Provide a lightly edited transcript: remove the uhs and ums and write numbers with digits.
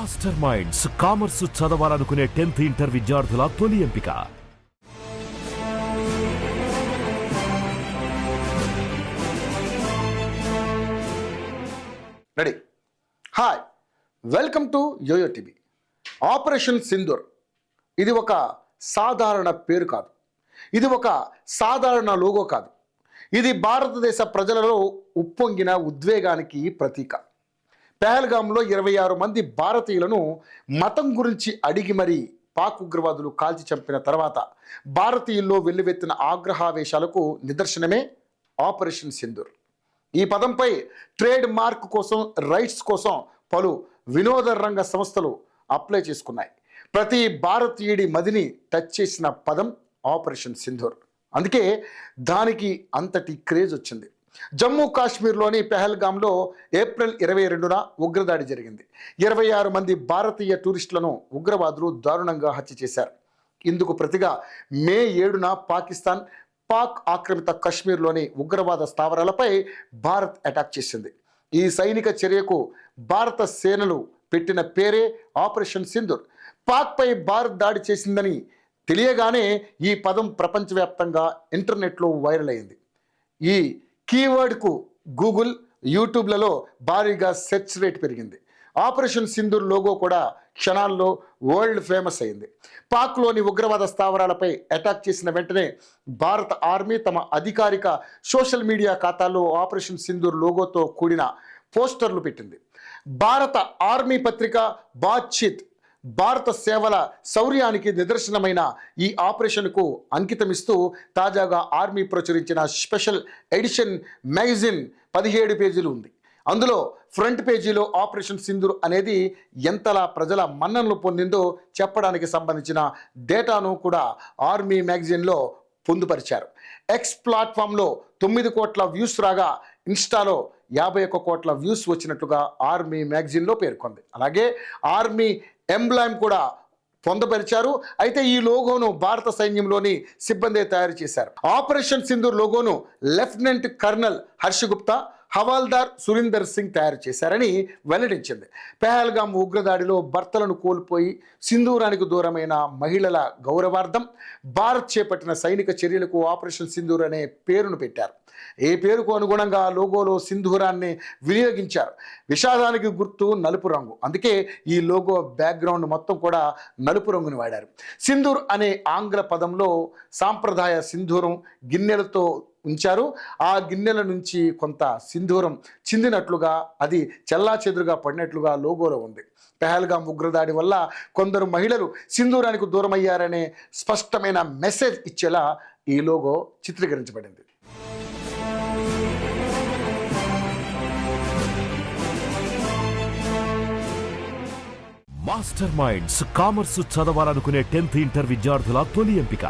Master minds commerce చదవాలనుకునే 10th inter విద్యార్థుల తొలి ఎంపిక. Ready. Hi, welcome to YOYO TV. Operation Sindoor ఇది ఒక సాధారణ పేరు కాదు, ఇది ఒక సాధారణ లోగో కాదు. ఇది భారతదేశ ప్రజలలో ఉప్పొంగిన ఉద్వేగానికి ప్రతీక. పెహల్గాంలో 26 మంది భారతీయులను మతం గురించి అడిగి మరీ పాక్ ఉగ్రవాదులు కాల్చి చంపిన తర్వాత భారతీయుల్లో వెల్లువెత్తిన ఆగ్రహావేశాలకు నిదర్శనమే ఆపరేషన్ సింధూర్. ఈ పదంపై ట్రేడ్ మార్క్ కోసం, రైట్స్ కోసం పలు వినోద రంగ సంస్థలు అప్లై చేసుకున్నాయి. ప్రతి భారతీయుడి మదిని టచ్ చేసిన పదం ఆపరేషన్ సింధూర్. అందుకే దానికి అంతటి క్రేజ్ వచ్చింది. జమ్మూ కాశ్మీర్లోని పెహల్గాంలో ఏప్రిల్ 22న ఉగ్రదాడి జరిగింది. 26 మంది భారతీయ టూరిస్టులను ఉగ్రవాదులు దారుణంగా హత్య చేశారు. ఇందుకు ప్రతిగా మే 7న పాక్ ఆక్రమిత కశ్మీర్లోని ఉగ్రవాద స్థావరాలపై భారత్ అటాక్ చేసింది. ఈ సైనిక చర్యకు భారత సేనలు పెట్టిన పేరే ఆపరేషన్ సింధూర్. పాక్పై భారత్ దాడి చేసిందని తెలియగానే ఈ పదం ప్రపంచవ్యాప్తంగా ఇంటర్నెట్లో వైరల్ అయింది. ఈ కీవర్డ్కు గూగుల్, యూట్యూబ్లలో భారీగా సెర్చ్ రేట్ పెరిగింది. ఆపరేషన్ సింధూర్ లోగో కూడా క్షణాల్లో వరల్డ్ ఫేమస్ అయింది. పాక్లోని ఉగ్రవాద స్థావరాలపై అటాక్ చేసిన వెంటనే భారత ఆర్మీ తమ అధికారిక సోషల్ మీడియా ఖాతాల్లో ఆపరేషన్ సింధూర్ లోగోతో కూడిన పోస్టర్లు పెట్టింది. భారత ఆర్మీ పత్రిక బాత్చీత్ భారత సేవల శౌర్యానికి నిదర్శనమైన ఈ ఆపరేషన్కు అంకితమిస్తూ తాజాగా ఆర్మీ ప్రచురించిన స్పెషల్ ఎడిషన్ మ్యాగజైన్ 17 పేజీలు ఉంది. అందులో ఫ్రంట్ పేజీలో ఆపరేషన్ సింధూర్ అనేది ఎంతలా ప్రజల మన్ననలు పొందిందో చెప్పడానికి సంబంధించిన డేటాను కూడా ఆర్మీ మ్యాగజైన్లో పొందుపరిచారు. ఎక్స్ ప్లాట్ఫామ్లో 9 కోట్ల వ్యూస్ రాగా ఇన్స్టాలో 51 కోట్ల వ్యూస్ వచ్చినట్లుగా ఆర్మీ మ్యాగజైన్లో పేర్కొంది. అలాగే ఆర్మీ ఎంబ్లామ్ కూడా పొందపరిచారు. అయితే ఈ లోగోను భారత సైన్యంలోని సిబ్బంది తయారు చేశారు. ఆపరేషన్ సింధూర్ లోగోను లెఫ్టినెంట్ కర్నల్ హర్ష గుప్తా, హవాల్దార్ సురీందర్ సింగ్ తయారు చేశారని వెల్లడించింది. పెహల్గాం ఉగ్రదాడిలో భర్తలను కోల్పోయి సింధూరానికి దూరమైన మహిళల గౌరవార్థం భారత్ చేపట్టిన సైనిక చర్యలకు ఆపరేషన్ సింధూర్ అనే పేరును పెట్టారు. ఈ పేరుకు అనుగుణంగా లోగోలో సింధూరాన్ని వినియోగించారు. విషాదానికి గుర్తు నలుపు రంగు, అందుకే ఈ లోగో బ్యాక్గ్రౌండ్ మొత్తం కూడా నలుపు రంగుని వాడారు. సింధూర్ అనే ఆంగ్ల పదంలో సాంప్రదాయ సింధూరం గిన్నెలతో ఉంచారు. ఆ గిన్నెల నుంచి కొంత సింధూరం చిందినట్లుగా, అది చెల్లాచెదురుగా పడినట్లుగా లోగోలో ఉంది. పెహల్గాం ఉగ్రదాడి వల్ల కొందరు మహిళలు సింధూరానికి దూరమయ్యారనే స్పష్టమైన మెసేజ్ ఇచ్చేలా ఈ లోగో చిత్రీకరించబడింది. మాస్టర్ మైండ్స్ కామర్స్ చదవాలనుకునే 10th ఇంటర్ విద్యార్థుల తొలి ఎంపిక.